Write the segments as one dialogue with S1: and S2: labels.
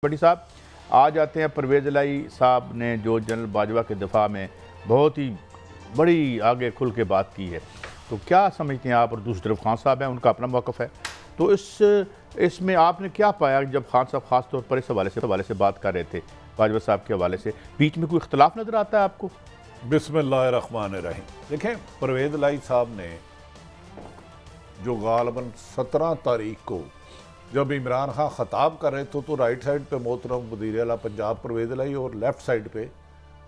S1: بٹی صاحب آج آتے ہیں پرویز الہی صاحب نے جو جنرل باجوہ کے دفاع میں بہت ہی بڑی آگے کھل کے بات کی ہے، تو کیا سمجھتے ہیں آپ؟ اور دوسری طرف خان صاحب ہیں، ان کا اپنا موقف ہے، تو اس میں آپ نے کیا پایا جب خان صاحب خاص طور پر اس حوالے سے بات کر رہے تھے باجوہ صاحب کے حوالے سے؟ بیچ میں کوئی اختلاف نظر آتا ہے آپ کو؟
S2: بسم اللہ الرحمن الرحیم۔ دیکھیں، پرویز الہی صاحب نے جو غالباً 17 تاریخ کو جب عمران خان خطاب کر رہے تھے تو رائٹ سائڈ پہ محترم وزیر اعلیٰ پنجاب پرویز الہی اور لیفٹ سائڈ پہ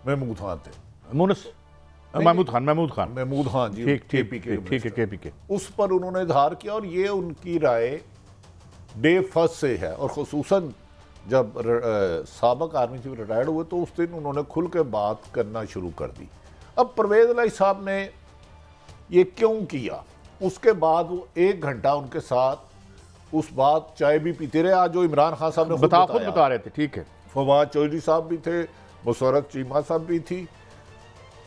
S2: محمود خان تھے۔ محمود خان جی، کے پی کے، اس پر انہوں نے اظہار کیا اور یہ ان کی رائے ڈے فرسٹ سے ہے، اور خصوصاً جب سابق آرمی چیف ریٹائرڈ ہوئے تو اس دن انہوں نے کھل کے بات کرنا شروع کر دی۔ اب پرویز الہی صاحب نے یہ کیوں کیا؟ اس کے بعد وہ 1 گھنٹہ ان کے ساتھ اس بات چائے بھی پیتے رہے، آج جو عمران خان صاحب نے خود
S1: بتا رہے تھے، ٹھیک ہے،
S2: فواد چودھری صاحب بھی تھے، مسرت چیمہ صاحب بھی تھی،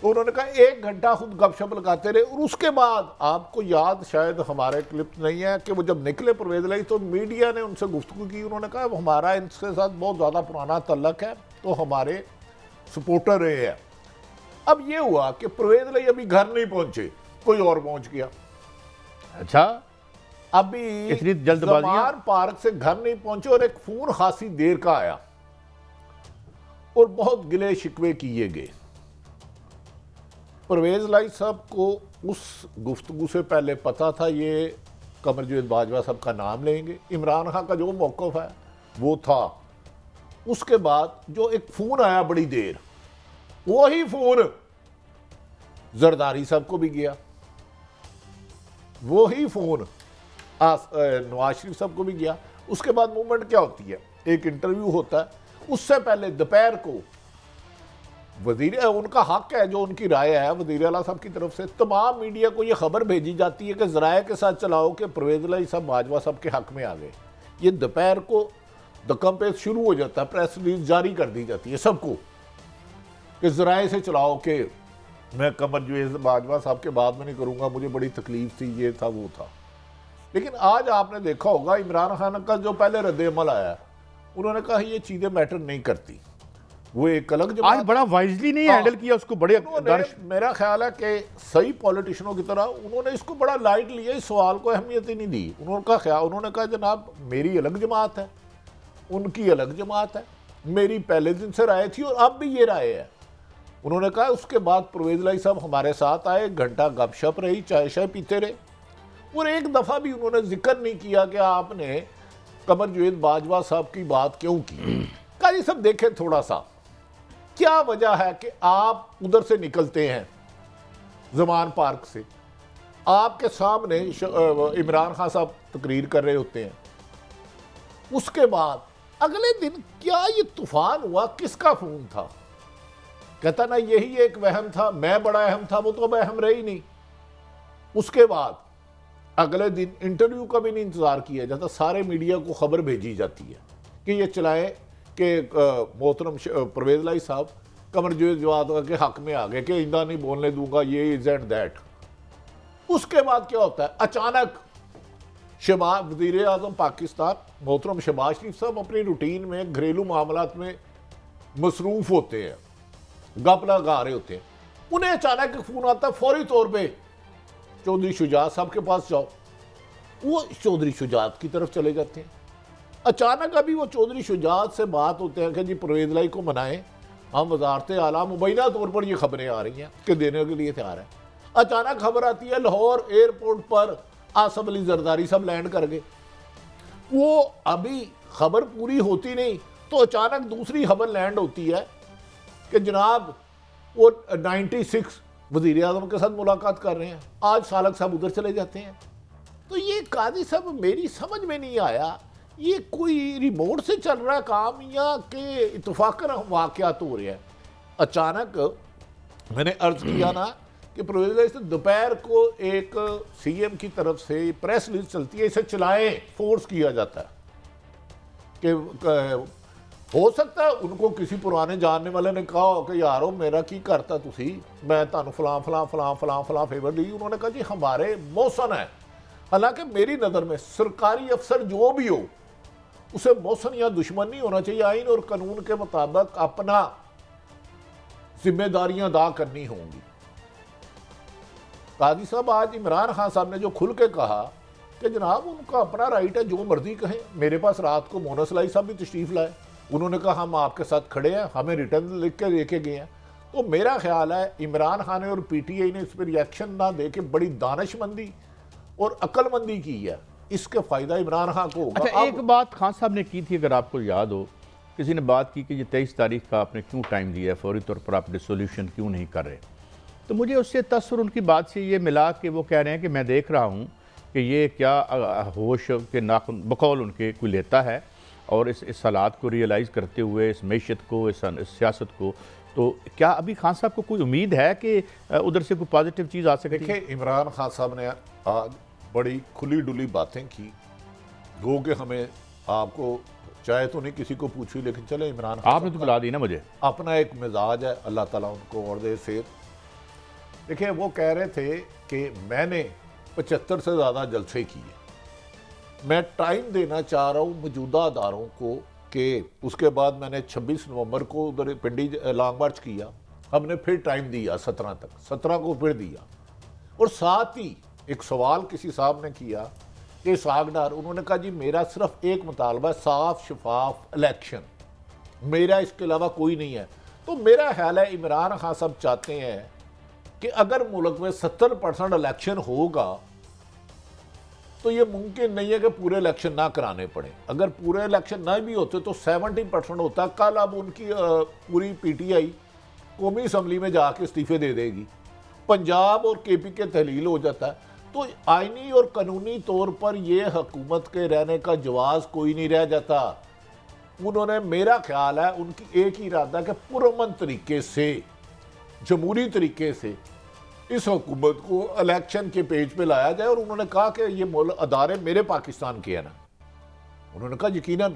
S2: تو انہوں نے کہا 1 گھنٹہ خود گپ شپ لگاتے رہے، اور اس کے بعد آپ کو یاد شاید ہمارے کلپ نہیں ہے کہ وہ جب نکلے پرویز الہی تو میڈیا نے ان سے گفتگو کی، انہوں نے کہا ہمارا ان کے ساتھ بہت زیادہ پرانا تعلق ہے تو ہمارے سپورٹر رہے ہیں۔ اب یہ ہوا کہ پرویز الہی ابھی گھر نہیں پہنچے، کوئی اور پہنچ گیا۔
S1: اچھا،
S2: ابھی
S1: اتنی جلد بازی
S2: زمان پارک سے گھر نہیں پہنچے اور ایک فون خاصی دیر کا آیا اور بہت گلے شکوے کیے گئے۔ پرویز الہی صاحب کو اس گفتگو سے پہلے پتا تھا یہ قمر جاوید باجوہ صاحب کا نام لیں گے، عمران خان کا جو موقف ہے وہ تھا۔ اس کے بعد جو ایک فون آیا بڑی دیر، وہی فون زرداری صاحب کو بھی گیا، وہی فون نواز شریف صاحب کو بھی گیا۔ اس کے بعد موومنٹ کیا ہوتی ہے؟ ایک انٹرویو ہوتا ہے، اس سے پہلے دوپہر کو ان کا حق ہے جو ان کی رائے ہے وزیر اعلیٰ صاحب کی طرف سے، تمام میڈیا کو یہ خبر بھیجی جاتی ہے کہ ذرائع کے ساتھ چلاؤ کہ پرویز الہی صاحب باجوہ صاحب کے حق میں آ گئے۔ یہ دوپہر کو دکم پیش شروع ہو جاتا ہے، پریس ریلیز جاری کر دی جاتی ہے سب کو کہ ذرائع سے چلاؤ کہ میں قمر جاوید باجوہ صاحب کے بعد میں نہیں کروں گا، مجھے بڑی تکلیف تھی، یہ تھا وہ تھا۔ لیکن آج آپ نے دیکھا ہوگا عمران خان کا جو پہلے رد عمل آیا، انہوں نے کہا یہ چیزیں میٹر نہیں کرتی، وہ ایک الگ جماعت،
S1: آج بڑا وائزلی نہیں ہینڈل کیا اس کو، بڑے
S2: میرا خیال ہے کہ صحیح پولیٹیشنوں کی طرح انہوں نے اس کو بڑا لائٹ لیا، اس سوال کو اہمیت ہی نہیں دی۔ انہوں نے کہا جناب میری الگ جماعت ہے، ان کی الگ جماعت ہے، میری پہلے دن سے رائے تھی اور اب بھی یہ رائے ہے۔ انہوں نے کہا اس کے بعد پرویز الہی صاحب ہمارے ساتھ آئے، 1 گھنٹہ گپ شپ رہی، چائے شائے پیتے رہے، اور ایک دفعہ بھی انہوں نے ذکر نہیں کیا کہ آپ نے قمر جاوید باجوہ صاحب کی بات کیوں کی۔ کہا یہ سب دیکھیں تھوڑا سا کیا وجہ ہے کہ آپ ادھر سے نکلتے ہیں زمان پارک سے، آپ کے سامنے عمران خان صاحب تقریر کر رہے ہوتے ہیں، اس کے بعد اگلے دن کیا یہ طوفان ہوا، کس کا فون تھا؟ کہتا نا یہی ایک وہم تھا، میں بڑا اہم تھا، وہ تو اب اہم رہی نہیں۔ اس کے بعد اگلے دن انٹرویو کا بھی نہیں انتظار کیا جاتا، سارے میڈیا کو خبر بھیجی جاتی ہے کہ یہ چلائیں کہ محترم پرویز الہی صاحب قمر جاوید باجوہ کے حق میں آ گئے کہ آئندہ نہیں بولنے دوں گا، یہ از اینڈ دیٹ۔ اس کے بعد کیا ہوتا ہے؟ اچانک وزیر اعظم پاکستان محترم شہباز شریف صاحب اپنی روٹین میں گھریلو معاملات میں مصروف ہوتے ہیں، گپ لگا رہے ہوتے ہیں، انہیں اچانک ایک فون آتا ہے، فوری طور پہ چودھری شجاعت صاحب کے پاس جاؤ۔ وہ چودھری شجاعت کی طرف چلے جاتے ہیں۔ اچانک ابھی وہ چودھری شجاعت سے بات ہوتے ہیں کہ جی پرویز الہی کو منائیں، ہم وزارت اعلیٰ مبینہ طور پر یہ خبریں آ رہی ہیں کہ دینے کے لیے تیار ہیں۔ اچانک خبر آتی ہے لاہور ایئرپورٹ پر آصف علی زرداری صاحب لینڈ کر گئے۔ وہ ابھی خبر پوری ہوتی نہیں تو اچانک دوسری خبر لینڈ ہوتی ہے کہ جناب وہ 96 وزیر اعظم کے ساتھ ملاقات کر رہے ہیں، آج سالک صاحب ادھر چلے جاتے ہیں۔ تو یہ قاضی صاحب میری سمجھ میں نہیں آیا یہ کوئی ریموٹ سے چل رہا ہے کام یا کہ اتفاقاً واقعات ہو رہے ہیں۔ اچانک میں نے عرض کیا نا کہ پرویز الہی سے دوپہر کو ایک سی ایم کی طرف سے پریس ریلیز چلتی ہے، اسے چلائیں فورس کیا جاتا ہے کہ ہو سکتا ہے ان کو کسی پرانے جاننے والے نے کہا ہو کہ یارو میرا کی کرتا تسی، میں تانوں فلاں فلاں فلاں فلاں فلاں فیور دی۔ انہوں نے کہا جی ہمارے محسن ہے، حالانکہ میری نظر میں سرکاری افسر جو بھی ہو اسے محسن یا دشمن نہیں ہونا چاہیے، آئین اور قانون کے مطابق اپنا ذمہ داریاں ادا کرنی ہوں گی۔ قاضی صاحب آج عمران خان صاحب نے جو کھل کے کہا کہ جناب ان کا اپنا رائٹ ہے، جو مرضی کہیں، میرے پاس رات کو مونس لائی صاحب بھی تشریف لائے، انہوں نے کہا ہم آپ کے ساتھ کھڑے ہیں، ہمیں ریٹرن لکھ کے لے کے گئے ہیں۔ تو میرا خیال ہے عمران خان اور پی ٹی آئی نے اس پہ ریاکشن نہ دے کے بڑی دانش مندی اور عقل مندی کی ہے، اس کے فائدہ عمران خان کو ہوگا۔
S1: اچھا ایک بات خان صاحب نے کی تھی، اگر آپ کو یاد ہو، کسی نے بات کی کہ یہ 23 تاریخ کا آپ نے کیوں ٹائم دیا ہے، فوری طور پر آپ ڈیسولوشن کیوں نہیں کر رہے؟ تو مجھے اس سے تاثر ان کی بات سے یہ ملا کہ وہ کہہ رہے ہیں کہ میں دیکھ رہا ہوں کہ یہ کیا ہوش کے ناخن بقول ان کے کوئی لیتا ہے، اور اس حالات کو ریئلائز کرتے ہوئے، اس معیشت کو، اس سیاست کو، تو کیا ابھی خان صاحب کو کوئی امید ہے کہ ادھر سے کوئی پازیٹیو چیز آ سکتی ہے؟
S2: دیکھیں عمران خان صاحب نے آج بڑی کھلی ڈلی باتیں کی، گو کہ ہمیں آپ کو چاہے تو نہیں کسی کو پوچھی، لیکن چلے عمران خان
S1: آپ نے تو بلا دی نا مجھے،
S2: اپنا ایک مزاج ہے، اللہ تعالیٰ ان کو اور دے صحت۔ دیکھیں وہ کہہ رہے تھے کہ میں نے 75 سے زیادہ جلسے کیے، میں ٹائم دینا چاہ رہا ہوں موجودہ اداروں کو کہ اس کے بعد میں نے 26 نومبر کو ادھر پنڈی لانگ مارچ کیا، ہم نے پھر ٹائم دیا 17 تک، 17 کو پھر دیا، اور ساتھ ہی ایک سوال کسی صاحب نے کیا کہ اسحاق ڈار، انہوں نے کہا جی میرا صرف ایک مطالبہ ہے، صاف شفاف الیکشن، میرا اس کے علاوہ کوئی نہیں ہے۔ تو میرا خیال ہے عمران خان صاحب چاہتے ہیں کہ اگر ملک میں 70% الیکشن ہوگا تو یہ ممکن نہیں ہے کہ پورے الیکشن نہ کرانے پڑے، اگر پورے الیکشن نہ بھی ہوتے تو 70% ہوتا۔ کل اب ان کی پوری پی ٹی آئی قومی اسمبلی میں جا کے استعفے دے دے گی، پنجاب اور کے پی کے تحلیل ہو جاتا ہے، تو آئینی اور قانونی طور پر یہ حکومت کے رہنے کا جواز کوئی نہیں رہ جاتا۔ انہوں نے، میرا خیال ہے ان کی ایک ہی ارادہ کہ پرامن طریقے سے، جمہوری طریقے سے اس حکومت کو الیکشن کے پیج پہ لایا جائے، اور انہوں نے کہا کہ یہ ادارے میرے پاکستان کے ہیں نا، انہوں نے کہا یقیناً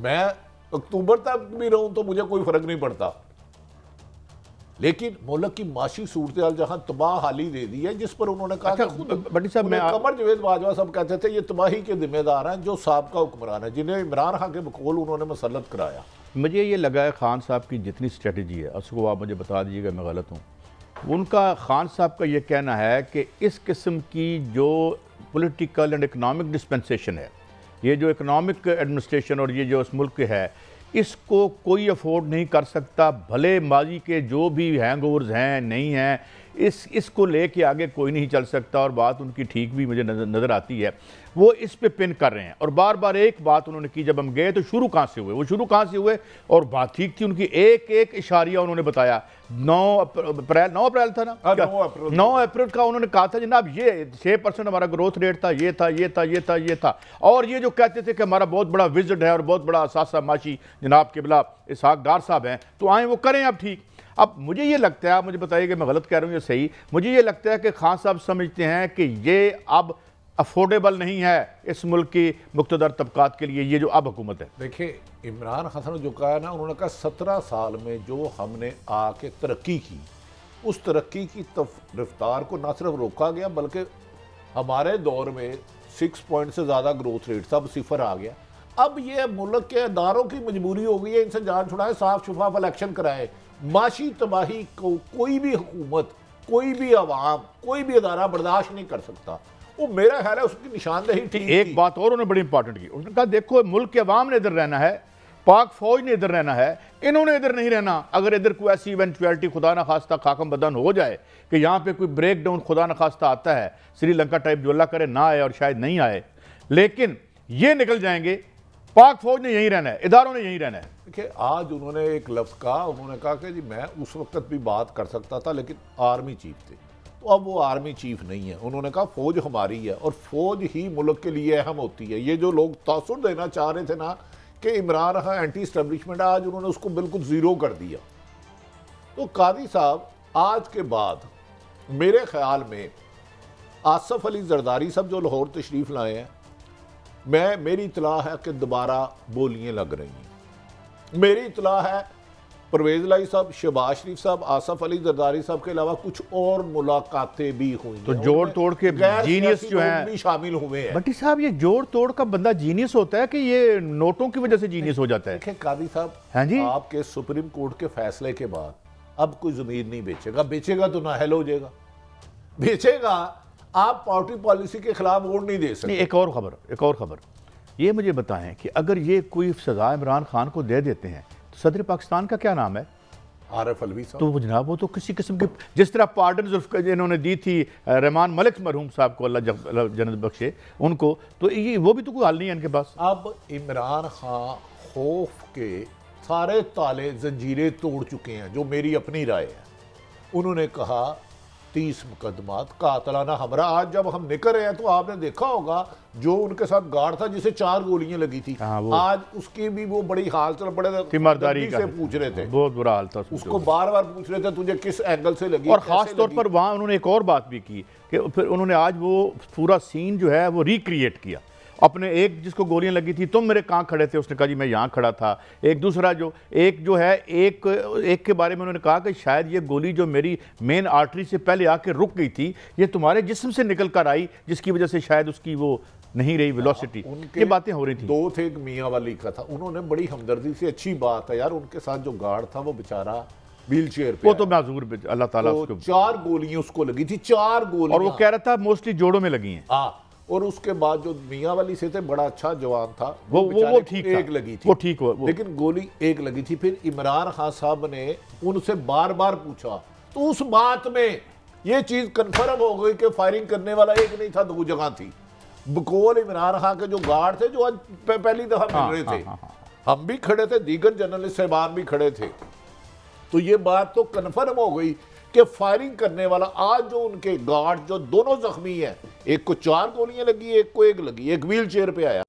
S2: میں اکتوبر تک بھی رہوں تو مجھے کوئی فرق نہیں پڑتا، لیکن ملک کی معاشی صورتحال جہاں تباہ حالی دے دی ہے، جس پر انہوں نے کہا کہ
S1: بٹی صاحب میں
S2: قمر جاوید باجوہ صاحب کہتے تھے یہ تباہی کے ذمہ دار ہیں جو سابقہ حکمران ہیں، جنہیں عمران خان کے بقول انہوں نے مسلط کرایا۔
S1: مجھے یہ لگا ہے خان صاحب کی جتنی اسٹریٹجی ہے، اس کو آپ مجھے بتا دیجیے گا میں غلط ہوں، ان کا خان صاحب کا یہ کہنا ہے کہ اس قسم کی جو پولیٹیکل اینڈ اکنامک ڈسپنسیشن ہے، یہ جو اکنامک ایڈمنسٹریشن اور یہ جو اس ملک ہے، اس کو کوئی افورڈ نہیں کر سکتا، بھلے ماضی کے جو بھی ہینگ اوورز ہیں نہیں ہیں، اس کو لے کے آگے کوئی نہیں چل سکتا، اور بات ان کی ٹھیک بھی مجھے نظر آتی ہے۔ وہ اس پہ پن کر رہے ہیں، اور بار بار ایک بات انہوں نے کی، جب ہم گئے تو شروع کہاں سے ہوئے، اور بات ٹھیک تھی ان کی، ایک اشاریہ انہوں نے بتایا۔ 9 اپریل تھا نا، 9 اپریل کا انہوں نے کہا تھا جناب یہ 6% ہمارا گروتھ ریٹ تھا، یہ تھا، اور یہ جو کہتے تھے کہ ہمارا بہت بڑا وزٹ ہے اور بہت بڑا اثاثہ معاشی جناب قبلہ اسحاق ڈار صاحب ہیں، تو آئیں وہ کریں اب ٹھیک۔ اب مجھے یہ لگتا ہے، آپ مجھے بتائیے کہ میں غلط کہہ رہا ہوں یا صحیح، مجھے یہ لگتا ہے کہ خان صاحب سمجھتے ہیں کہ یہ اب افورڈیبل نہیں ہے اس ملک کی مقتدر طبقات کے لیے، یہ جو اب حکومت ہے۔
S2: دیکھیں عمران خان نے جو کہا ہے نا، انہوں نے کہا 17 سال میں جو ہم نے آ کے ترقی کی، اس ترقی کی رفتار کو نہ صرف روکا گیا بلکہ ہمارے دور میں 6 پوائنٹ سے زیادہ گروتھ ریٹ تھا، اب 0 آ گیا۔ اب یہ ملک کے اداروں کی مجبوری ہو گئی ہے، ان سے جان چھڑائے، صاف شفاف الیکشن کرائے۔ معاشی تباہی کو کوئی بھی حکومت، کوئی بھی عوام، کوئی بھی ادارہ برداشت نہیں کر سکتا۔ وہ میرا خیال ہے اس کی نشاندہی ٹھیک تھی۔
S1: ایک بات اور انہوں نے بڑی امپورٹنٹ کی، انہوں نے کہا دیکھو ملک کے عوام نے ادھر رہنا ہے، پاک فوج نے ادھر رہنا ہے، انہوں نے ادھر نہیں رہنا۔ اگر ادھر کوئی ایسی ایونچویلٹی خدا نخواستہ خاکم بدن ہو جائے کہ یہاں پہ کوئی بریک ڈاؤن خدا نخواستہ آتا ہے، سری لنکا ٹائپ، جو اللہ کرے نہ آئے اور شاید نہیں آئے، لیکن یہ نکل جائیں گے، پاک فوج نے یہیں رہنا ہے، اداروں نے یہیں رہنا ہے۔
S2: دیکھیں آج انہوں نے ایک لفظ کہا، انہوں نے کہا کہ جی میں اس وقت بھی بات کر سکتا تھا لیکن آرمی چیف تھے، تو اب وہ آرمی چیف نہیں ہے۔ انہوں نے کہا فوج ہماری ہے اور فوج ہی ملک کے لیے اہم ہوتی ہے۔ یہ جو لوگ تاثر دینا چاہ رہے تھے نا کہ عمران خان اینٹی اسٹیبلشمنٹ، آج انہوں نے اس کو بالکل زیرو کر دیا۔ تو قاضی صاحب آج کے بعد میرے خیال میں آصف علی زرداری صاحب جو لاہور تشریف لائے ہیں، میری اطلاع ہے کہ دوبارہ بولیاں لگ رہی ہیں۔ میری اطلاع ہے پرویز الہی صاحب، شہباز شریف صاحب، آصف علی زرداری صاحب کے علاوہ کچھ اور ملاقاتیں بھی ہوئی ہیں،
S1: تو جوڑ توڑ کے جینیس جو ہیں
S2: بھی شامل ہوئے ہیں۔
S1: بٹی صاحب، یہ جوڑ توڑ کا بندہ جینیس ہوتا ہے کہ یہ نوٹوں کی وجہ سے جینیس ہو جاتا ہے؟
S2: دیکھیں قاضی صاحب،
S1: ہاں جی،
S2: آپ کے سپریم کورٹ کے فیصلے کے بعد اب کوئی ضمیر نہیں بیچے گا تو نااہل ہو جائے گا، بیچے گا آپ پارٹی پالیسی کے خلاف ووٹ نہیں دے سکتے۔
S1: ایک اور خبر یہ مجھے بتائیں کہ اگر یہ کوئی سزا عمران خان کو دے دیتے ہیں تو صدر پاکستان کا کیا نام ہے؟
S2: عارف علوی صاحب۔
S1: تو جناب وہ تو کسی قسم کی جس طرح پارڈن انہوں نے دی تھی رحمان ملک مرحوم صاحب کو، اللہ جنت بخشے ان کو، تو وہ بھی تو کوئی حل نہیں ہے ان کے پاس۔
S2: اب عمران خان خوف کے سارے تالے زنجیریں توڑ چکے ہیں، جو میری اپنی رائے ہے۔ انہوں نے کہا 30 مقدمات قاتلانہ حملہ۔ آج جب ہم نکل رہے ہیں تو آپ نے دیکھا ہوگا جو ان کے ساتھ گارڈ تھا جسے 4 گولیاں لگی تھی، آج اس کی بھی وہ بڑی حال چل بڑے
S1: تیمارداری
S2: سے پوچھ رہے تھے،
S1: بہت برا حال تھا
S2: اس کو بار بار پوچھ رہے تھے تجھے کس اینگل سے لگی،
S1: اور خاص طور پر وہاں انہوں نے ایک اور بات بھی کی کہ پھر انہوں نے آج وہ پورا سین جو ہے وہ ریکریٹ کیا اپنے، ایک جس کو گولیاں لگی تھی تم میرے کہاں کھڑے تھے، اس نے کہا جی میں یہاں کھڑا تھا، ایک دوسرا ایک کے بارے میں انہوں نے کہا کہ شاید یہ گولی جو میری مین آرٹری سے پہلے آ کے رک گئی تھی یہ تمہارے جسم سے نکل کر آئی، جس کی وجہ سے شاید اس کی وہ نہیں رہی ویلوسٹی، یہ باتیں ہو رہی تھیں۔
S2: دو تھے، ایک میاں والی کا تھا، انہوں نے بڑی ہمدردی سے، اچھی بات ہے یار، ان کے ساتھ جو گارڈ تھا وہ بیچارہ ویل چیئر پہ،
S1: وہ تو معذور اللہ تعالیٰ اس کو،
S2: 4 گولیاں اس کو لگی تھی، 4 گولیاں،
S1: اور وہ کہہ رہا تھا موسٹلی جوڑوں میں لگی ہیں۔
S2: ہاں، اور اس کے بعد جو میاں والی سے تھے بڑا اچھا جوان تھا،
S1: وہ ٹھیک تھا،
S2: ایک لگی تھی،
S1: وہ ٹھیک ہوا،
S2: لیکن گولی ایک لگی تھی۔ پھر عمران خان صاحب نے ان سے بار بار پوچھا تو اس بات میں یہ چیز کنفرم ہو گئی کہ فائرنگ کرنے والا ایک نہیں تھا، 2 جگہ تھی۔ بقول عمران خان کے جو گارڈ تھے جو آج پہلی دفعہ مل رہے تھے، ہم بھی کھڑے تھے، دیگر جرنلسٹ صاحبان بھی کھڑے تھے، تو یہ بات تو کنفرم ہو گئی کہ فائرنگ کرنے والا آج جو ان کے گارڈ جو دونوں زخمی ہیں، ایک کو 4 گولیاں لگی، ایک کو 1 لگی، ایک ویل چیئر پہ آیا،